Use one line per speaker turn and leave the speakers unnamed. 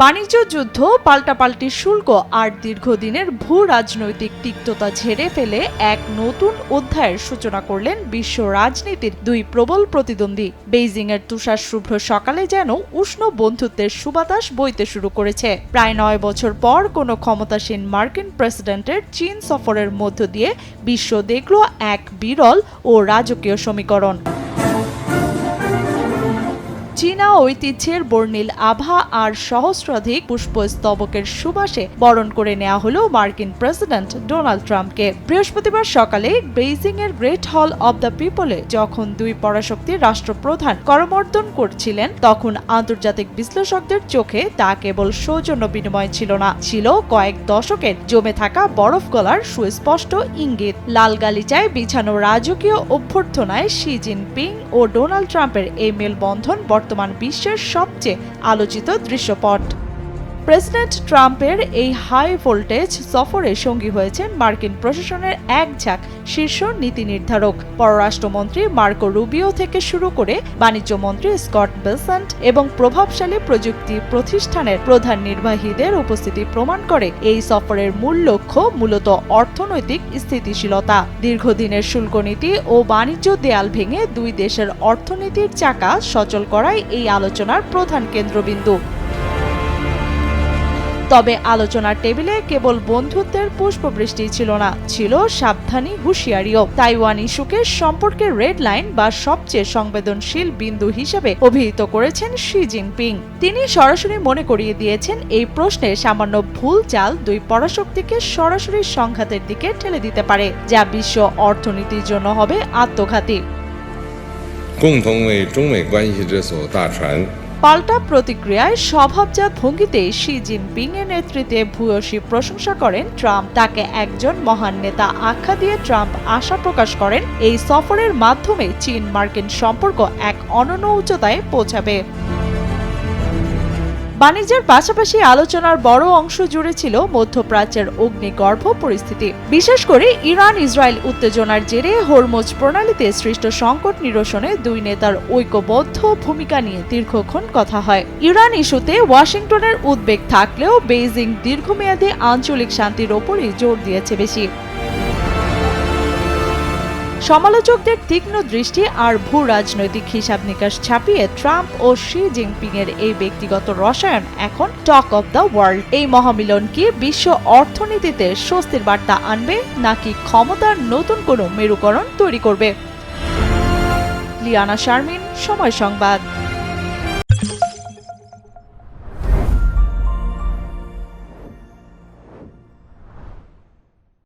বাণিজ্য যুদ্ধ, পাল্টাপাল্টি শুল্ক আর দীর্ঘদিনের ভূ রাজনৈতিক তিক্ততা ঝেড়ে ফেলে এক নতুন অধ্যায়ের সূচনা করলেন বিশ্ব রাজনীতির দুই প্রবল প্রতিদ্বন্দ্বী। বেইজিংয়ের তুষারশুভ্র সকালে যেন উষ্ণ বন্ধুত্বের সুবাতাস বইতে শুরু করেছে। প্রায় 9 বছর পর কোনো ক্ষমতাসীন মার্কিন প্রেসিডেন্টের চীন সফরের মধ্য দিয়ে বিশ্ব দেখল এক বিরল ও রাজকীয় সমীকরণ। চীনা ঐতিহ্যের বর্ণিল আভা আর সহস্রাধিক পুষ্পস্তবকের সুবাসে বরণ করে নেওয়া হলো মার্কিন প্রেসিডেন্ট ডোনাল্ড ট্রাম্পকে। বৃহস্পতিবার সকালে বেইজিংয়ের গ্রেট হল অব দ্য পিপলে যখন দুই পরাশক্তির রাষ্ট্রপ্রধান করমর্দন করছিলেন, তখন আন্তর্জাতিক বিশ্লেষকদের চোখে তা কেবল সৌজন্য বিনিময় ছিল না, ছিল কয়েক দশকের জমে থাকা বরফ গলার সুস্পষ্ট ইঙ্গিত। লাল গালিচায় বিছানো রাজকীয় অভ্যর্থনায় শি জিনপিং ও ডোনাল্ড ট্রাম্পের এই মেলবন্ধন বর্তমান বিশ্বের সবচেয়ে আলোচিত দৃশ্যপট। প্রেসিডেন্ট ট্রাম্পের এই হাই ভোল্টেজ সফরে সঙ্গী হয়েছেন মার্কিন প্রশাসনের এক ঝাঁক শীর্ষ নীতি নির্ধারক। পররাষ্ট্রমন্ত্রী মার্কো রুবিও থেকে শুরু করে বাণিজ্য মন্ত্রী স্কট বেসেন্ট এবং প্রভাবশালী প্রযুক্তি প্রতিষ্ঠানের প্রধান নির্বাহীদের উপস্থিতি প্রমাণ করে এই সফরের মূল লক্ষ্য মূলত অর্থনৈতিক স্থিতিশীলতা। দীর্ঘদিনের শুল্ক নীতি ও বাণিজ্য দেয়াল ভেঙে দুই দেশের অর্থনীতির চাকা সচল করাই এই আলোচনার প্রধান কেন্দ্রবিন্দু। তবে আলোচনার টেবিলে কেবল বন্ধুত্বের পুষ্পবৃষ্টি ছিল না, ছিল সাবধানী হুঁশিয়ারিও। তাইওয়ান ইস্যুকে সম্পর্কের রেড লাইন বা সবচেয়ে সংবেদনশীল বিন্দু হিসেবে অভিহিত করেছেন শি জিনপিং। তিনি সরাসরি মনে করিয়ে দিয়েছেন এই প্রশ্নে সামান্য ভুল চাল দুই পরাশক্তিকে সরাসরি সংঘাতের দিকে ঠেলে দিতে পারে, যা বিশ্ব অর্থনীতির জন্য হবে আত্মঘাতী। পাল্টা প্রতিক্রিয়ায় স্বভাবজাত ভঙ্গিতে শি জিনপিং এর নেতৃত্বে ভূয়সী প্রশংসা করেন ট্রাম্প। তাকে একজন মহান নেতা আখ্যা দিয়ে ট্রাম্প আশা প্রকাশ করেন এই সফরের মাধ্যমে চীন মার্কিন সম্পর্ক এক অনন্য উচ্চতায় পৌঁছাবে। বাণিজ্যের পাশাপাশি আলোচনার বড় অংশ জুড়ে ছিল মধ্যপ্রাচ্যের অগ্নিগর্ভ পরিস্থিতি। বিশেষ করে ইরান ইসরায়েল উত্তেজনার জেরে হরমুজ প্রণালীতে সৃষ্ট সংকট নিরসনে দুই নেতার ঐক্যবদ্ধ ভূমিকা নিয়ে দীর্ঘক্ষণ কথা হয়। ইরান ইস্যুতে ওয়াশিংটনের উদ্বেগ থাকলেও বেইজিং দীর্ঘমেয়াদী আঞ্চলিক শান্তির ওপরই জোর দিয়েছে বেশি। সমালোচকদের তীক্ষ্ণ দৃষ্টি আর ভূ রাজনৈতিক হিসাব নিকাশ ছাপিয়ে ট্রাম্প ও শি জিনপিং এর এই ব্যক্তিগত রসায়ন এখন টক অব দ্য ওয়ার্ল্ড। এই মহামিলন কি বিশ্ব অর্থনীতিতে স্বস্তির বার্তা আনবে, নাকি ক্ষমতার নতুন কোনো মেরুকরণ তৈরি করবে? লিয়ানা শারমিন, সময় সংবাদ।